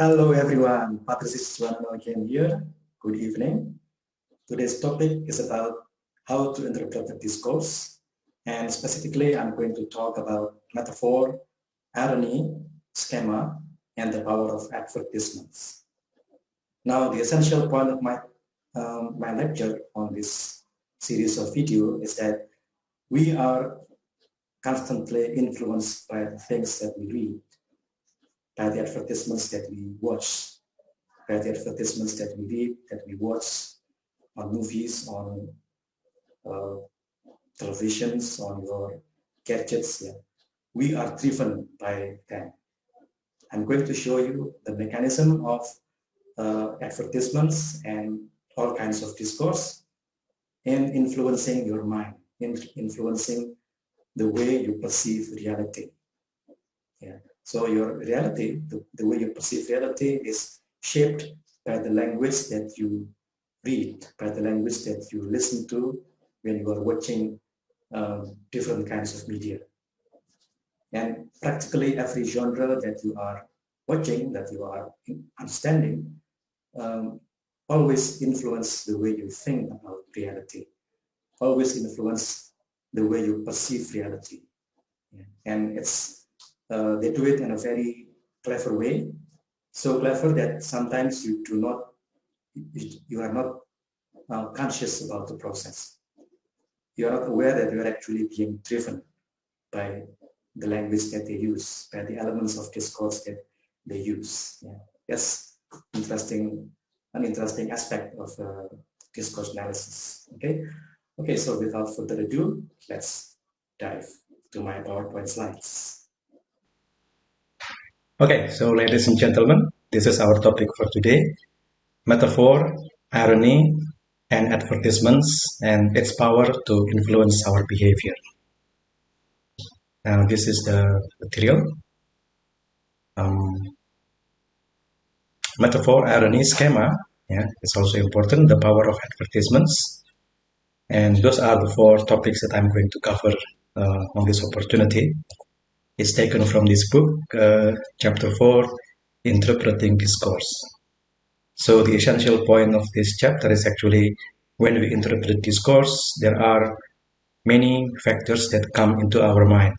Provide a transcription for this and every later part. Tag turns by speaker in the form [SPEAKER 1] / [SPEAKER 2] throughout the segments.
[SPEAKER 1] Hello everyone, Patrice Suwano again here. Good evening. Today's topic is about how to interpret the discourse, and specifically I'm going to talk about metaphor, irony, schema, and the power of advertisements. Now the essential point of my lecture on this series of video is that we are constantly influenced by the things that we read, by the advertisements that we watch, by the advertisements that we read, that we watch on movies, on televisions, on your gadgets. Yeah. We are driven by them. I'm going to show you the mechanism of advertisements and all kinds of discourse in influencing your mind, influencing the way you perceive reality. Yeah. So your reality, the way you perceive reality is shaped by the language that you read, by the language that you listen to when you are watching different kinds of media. And practically every genre that you are watching, that you are understanding, always influence the way you think about reality, always influence the way you perceive reality. Yeah. And it's they do it in a very clever way, so clever that sometimes you are not conscious about the process. You are not aware that you are actually being driven by the language that they use, by the elements of discourse that they use. Yeah. That's an interesting aspect of discourse analysis. Okay, so without further ado, let's dive to my PowerPoint slides.
[SPEAKER 2] Okay, so ladies and gentlemen, this is our topic for today: metaphor, irony, and advertisements, and its power to influence our behavior. Now, this is the material. Metaphor, irony, schema, yeah, it's also important, the power of advertisements. And those are the four topics that I'm going to cover on this opportunity. It's taken from this book, chapter 4, Interpreting Discourse. So the essential point of this chapter is actually when we interpret discourse, there are many factors that come into our mind.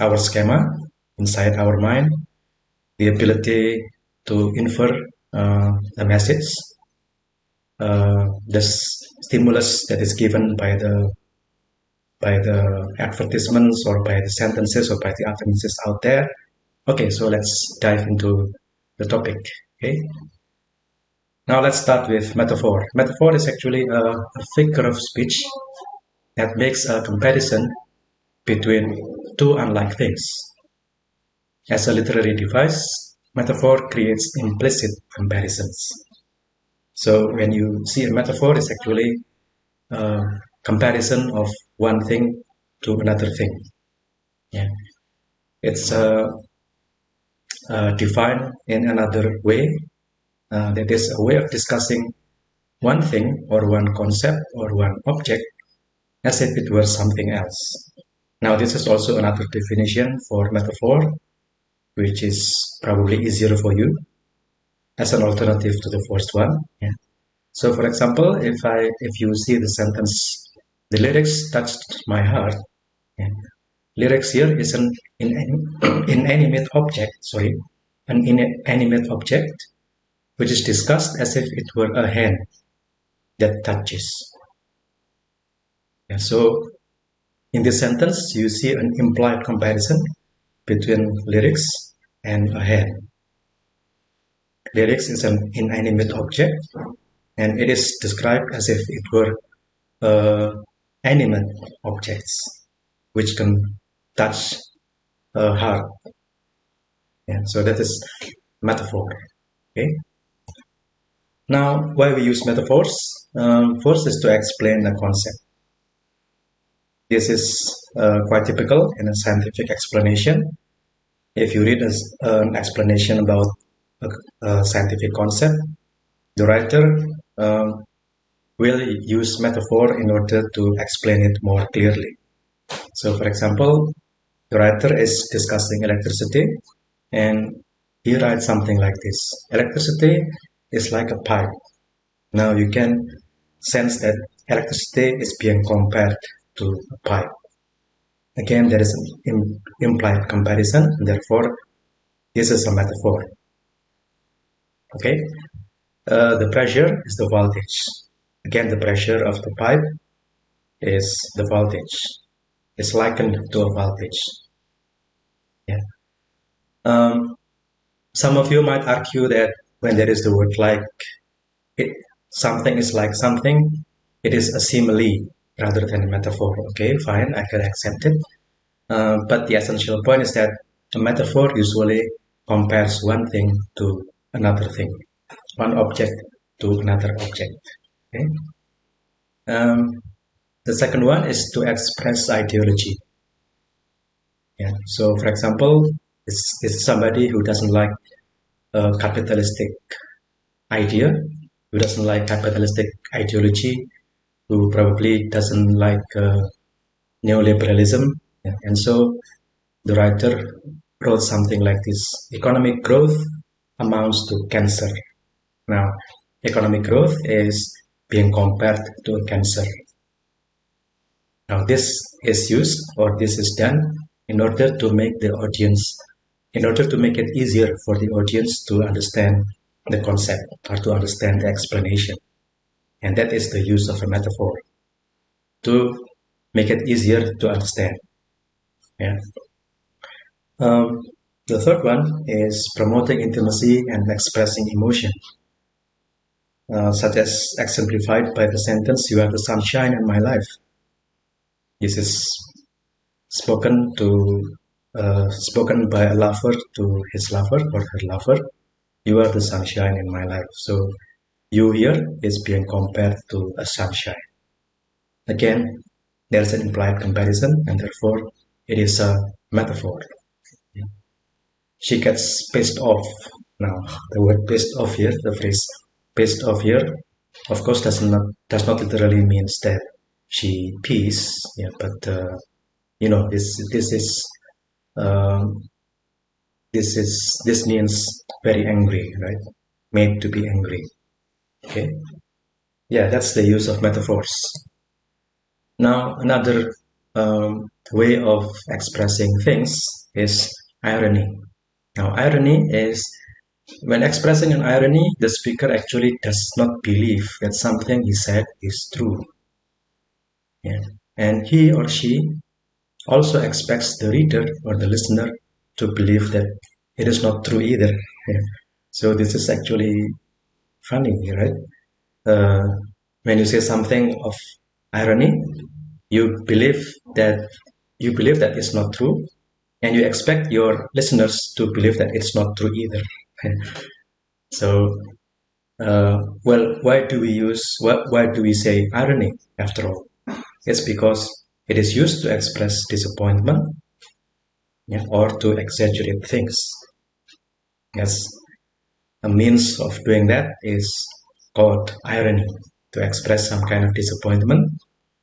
[SPEAKER 2] Our schema inside our mind, the ability to infer a message, the stimulus that is given by the advertisements or by the sentences or by the utterances out there. Okay, so let's dive into the topic. Okay. Now let's start with metaphor. Metaphor is actually a figure of speech that makes a comparison between two unlike things. As a literary device, metaphor creates implicit comparisons. So when you see a metaphor, it's actually a comparison of one thing to another thing. Yeah. It's defined in another way. That is a way of discussing one thing or one concept or one object as if it were something else. Now, this is also another definition for metaphor, which is probably easier for you as an alternative to the first one. Yeah. So, for example, if you see the sentence, "The lyrics touched my heart," yeah. Lyrics here is an inanimate object. An inanimate object which is discussed as if it were a hand that touches. Yeah, so in this sentence, you see an implied comparison between lyrics and a hand. Lyrics is an inanimate object, and it is described as if it were animate objects, which can touch a heart. Yeah, so that is metaphor. Okay. Now, why we use metaphors? First is to explain a concept. This is quite typical in a scientific explanation. If you read an explanation about a scientific concept, the writer will use metaphor in order to explain it more clearly. So, for example, the writer is discussing electricity, and he writes something like this: electricity is like a pipe. Now you can sense that electricity is being compared to a pipe. Again, there is an implied comparison, therefore this is a metaphor. Okay, the pressure is the voltage. Again, the pressure of the pipe is the voltage. It's likened to a voltage. Yeah. Some of you might argue that when there is the word like, it, something is like something, it is a simile rather than a metaphor. Okay, fine, I can accept it. But the essential point is that a metaphor usually compares one thing to another thing, one object to another object. Okay. The second one is to express ideology. Yeah. So, for example, it's somebody who doesn't like a capitalistic idea, who doesn't like capitalistic ideology, who probably doesn't like neoliberalism. Yeah. And so the writer wrote something like this: economic growth amounts to cancer. Now, economic growth is being compared to a cancer. Now, this is used, or this is done in order to make the audience, in order to make it easier for the audience to understand the concept or to understand the explanation. And that is the use of a metaphor, to make it easier to understand. Yeah. The third one is promoting intimacy and expressing emotion, such as exemplified by the sentence, "You are the sunshine in my life." This is spoken by a lover to his lover or her lover. "You are the sunshine in my life." So you here is being compared to a sunshine. Again, there's an implied comparison, and therefore it is a metaphor. She gets pissed off. Now, the word pissed off here, the phrase pissed off here, of course, does not literally means that she pees. Yeah, but you know, this means very angry, right? Made to be angry. Okay. Yeah, that's the use of metaphors. Now, another way of expressing things is irony. Now, irony is when expressing an irony, the speaker actually does not believe that something he said is true. Yeah. And he or she also expects the reader or the listener to believe that it is not true either. Yeah. So this is actually funny, right? When you say something of irony, you believe that it's not true, and you expect your listeners to believe that it's not true either. So, well, why do we say irony after all? It's because it is used to express disappointment, yeah, or to exaggerate things. Yes, a means of doing that is called irony, to express some kind of disappointment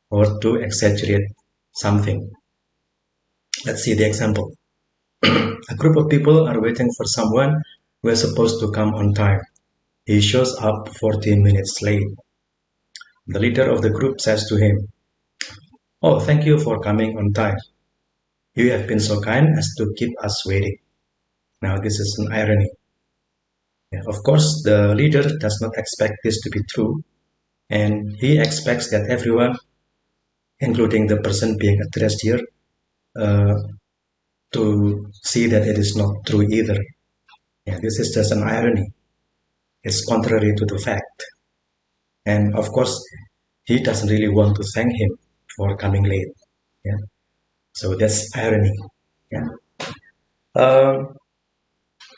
[SPEAKER 2] or to exaggerate something. Let's see the example. A group of people are waiting for someone who is supposed to come on time. He shows up 14 minutes late. The leader of the group says to him, "Oh, thank you for coming on time. You have been so kind as to keep us waiting." Now, this is an irony. Yeah, of course, the leader does not expect this to be true, and he expects that everyone, including the person being addressed here, to see that it is not true either. Yeah, this is just an irony. It's contrary to the fact. And of course, he doesn't really want to thank him for coming late. Yeah. So that's irony. Yeah.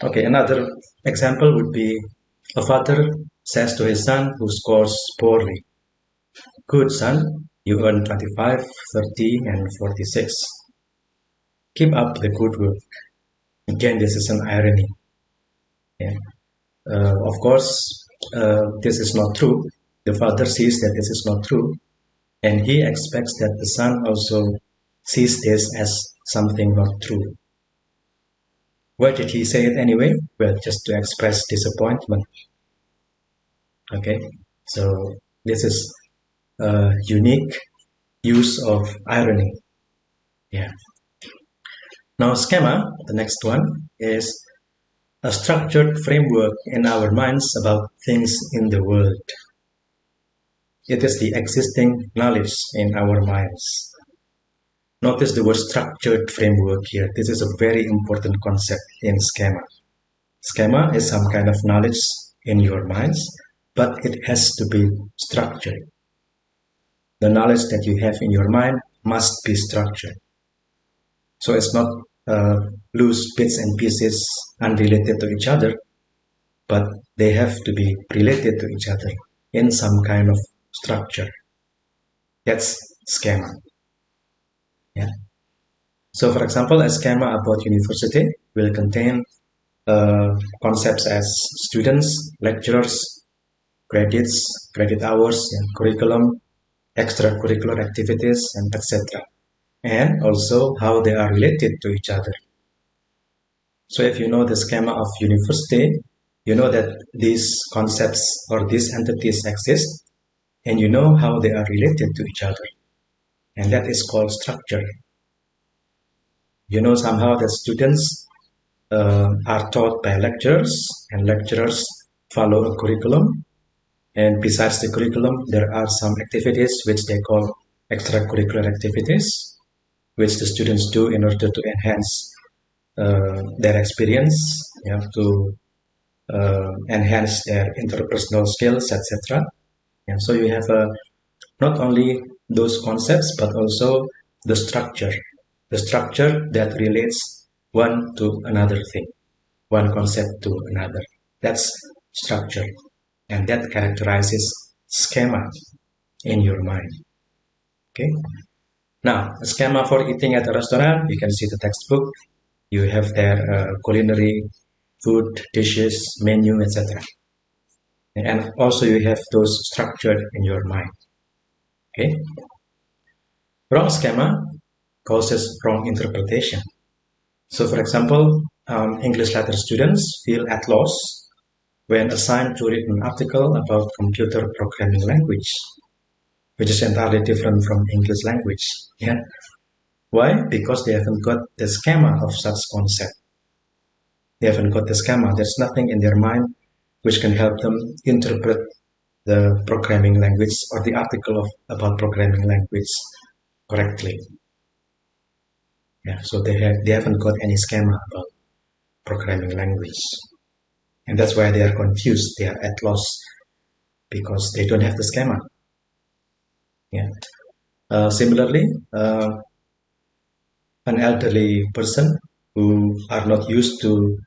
[SPEAKER 2] Okay, another example would be a father says to his son who scores poorly, "Good son, you earn 25, 30, and 46. Keep up the good work." Again, this is an irony. Yeah. Of course, this is not true. The father sees that this is not true, and he expects that the son also sees this as something not true. Why did he say it anyway? Well, just to express disappointment. Okay, so this is a unique use of irony. Yeah. Now, schema, the next one, is a structured framework in our minds about things in the world. It is the existing knowledge in our minds. Notice the word structured framework here. This is a very important concept in schema. Schema is some kind of knowledge in your minds, but it has to be structured. The knowledge that you have in your mind must be structured. So it's not loose bits and pieces unrelated to each other, but they have to be related to each other in some kind of structure. That's schema. Yeah. So for example, a schema about university will contain concepts as students, lecturers, credits, credit hours, and curriculum, extracurricular activities, and etc. And also how they are related to each other. So if you know the schema of university, you know that these concepts or these entities exist, and you know how they are related to each other. And that is called structure. You know somehow that students are taught by lecturers, and lecturers follow a curriculum. And besides the curriculum, there are some activities which they call extracurricular activities, which the students do in order to enhance their experience, to enhance their interpersonal skills, etc. And so you have not only those concepts, but also the structure that relates one to another thing, one concept to another. That's structure, and that characterizes schema in your mind. Okay. Now, a schema for eating at a restaurant, you can see the textbook. You have their culinary food, dishes, menu, etc. And also you have those structured in your mind. Okay. Wrong schema causes wrong interpretation. So for example, English letter students feel at loss when assigned to read an article about computer programming language, which is entirely different from English language. Yeah. Why? Because they haven't got the schema of such concept. They haven't got the schema. There's nothing in their mind which can help them interpret the programming language or the article about programming language correctly. Yeah, so they haven't got any schema about programming language. And that's why they are confused. They are at loss because they don't have the schema. Yeah. Similarly, an elderly person who are not used to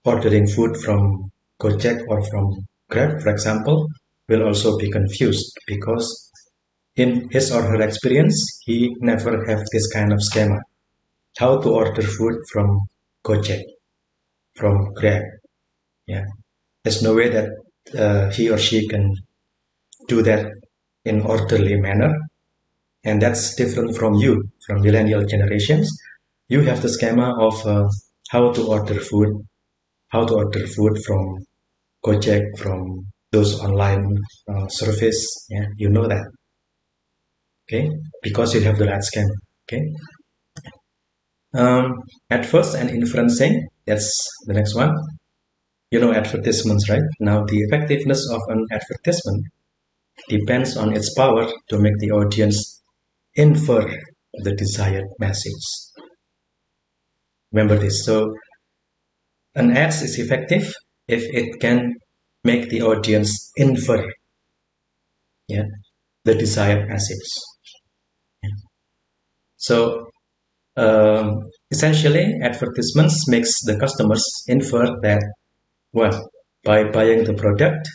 [SPEAKER 2] ordering food from Gojek or from Grab, for example, will also be confused because in his or her experience, he never have this kind of schema. How to order food from Gojek, from Grab. Yeah, there's no way that he or she can do that in orderly manner, and that's different from you, from millennial generations. You have the schema of how to order food from Gojek, from those online service. Yeah, you know that. Okay, because you have the right schema. Okay. At first, and inferencing, that's the next one. You know advertisements, right? Now, the effectiveness of an advertisement depends on its power to make the audience infer the desired message. Remember this. So, an ad is effective if it can make the audience infer the desired message. So, essentially, advertisements makes the customers infer that, well, by buying the product,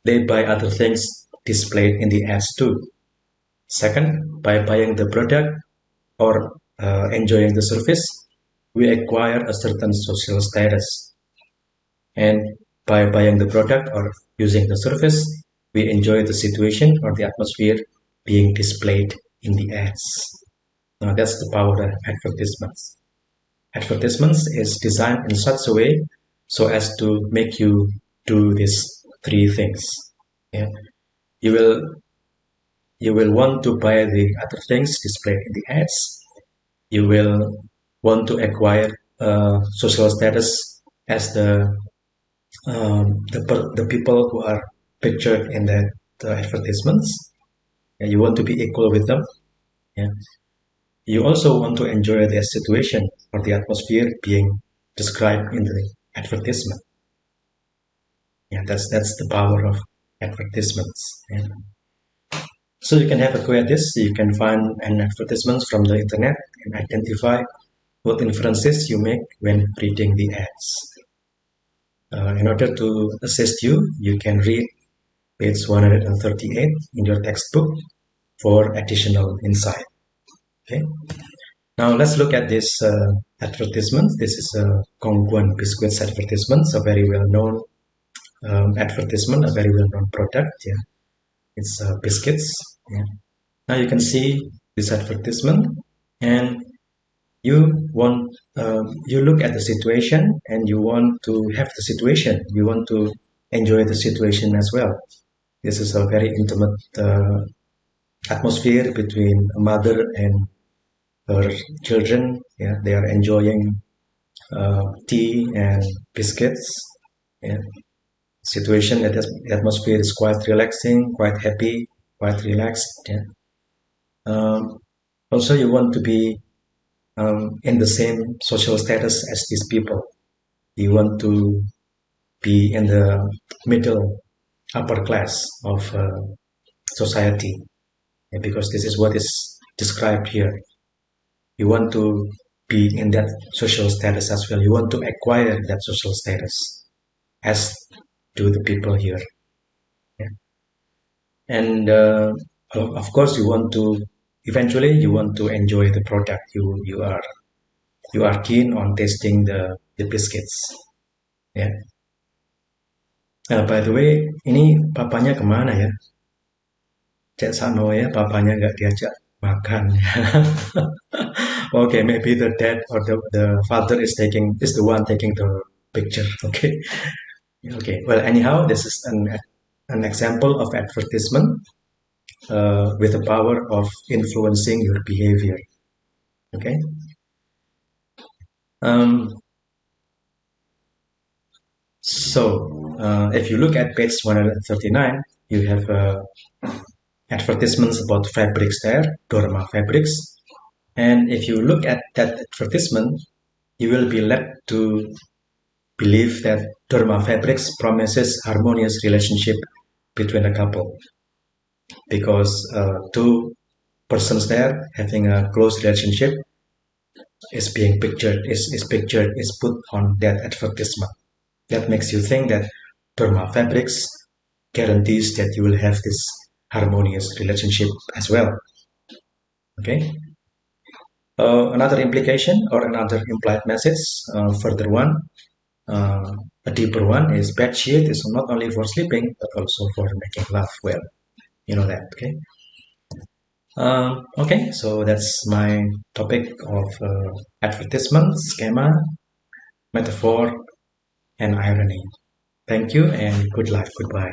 [SPEAKER 2] they buy other things displayed in the ads too. Second, by buying the product or enjoying the service, we acquire a certain social status. And by buying the product or using the service, we enjoy the situation or the atmosphere being displayed in the ads. Now that's the power of advertisements. advertisements is designed in such a way so as to make you do these three things. Yeah. You will want to buy the other things displayed in the ads. You will want to acquire social status as the people who are pictured in the advertisements. Yeah, you want to be equal with them. Yeah. You also want to enjoy the situation or the atmosphere being described in the advertisement. Yeah, that's the power of advertisements. Yeah. So you can have a go at this. You can find an advertisement from the internet and identify what inferences you make when reading the ads. In order to assist you, you can read page 138 in your textbook for additional insight. Okay. Now let's look at this advertisement. This is a Congruence biscuits advertisement, a very well-known advertisement, a very well-known product. Yeah, it's biscuits. Yeah. Now you can see this advertisement, and you look at the situation, and you want to have the situation. You want to enjoy the situation as well. This is a very intimate atmosphere between a mother and her children. Yeah, they are enjoying tea and biscuits. Yeah. Situation, the atmosphere is quite relaxing, quite happy, quite relaxed. Yeah. Also, you want to be in the same social status as these people. You want to be in the middle, upper class of society, yeah, because this is what is described here. You want to be in that social status as well. You want to acquire that social status as do the people here. Yeah. And of course, you want to eventually you want to enjoy the product. You are keen on tasting the biscuits. Yeah. By the way, ini papanya kemana ya? Cek Sano ya, papanya nggak diajak makan. Okay, maybe the dad or the father is the one taking the picture. Okay. Okay. Well, anyhow, this is an example of advertisement with the power of influencing your behavior. Okay. So if you look at page 139, you have advertisements about fabrics there, Dorma fabrics. And if you look at that advertisement, you will be led to believe that Dorma fabrics promises harmonious relationship between a couple, because two persons there having a close relationship is put on that advertisement. That makes you think that Dorma fabrics guarantees that you will have this harmonious relationship as well. Okay. Another implication or another implied message, further one, a deeper one, is bed sheet is not only for sleeping but also for making love. Well, you know that. Okay. Okay, so that's my topic of advertisement, schema, metaphor, and irony. Thank you and good luck. Goodbye.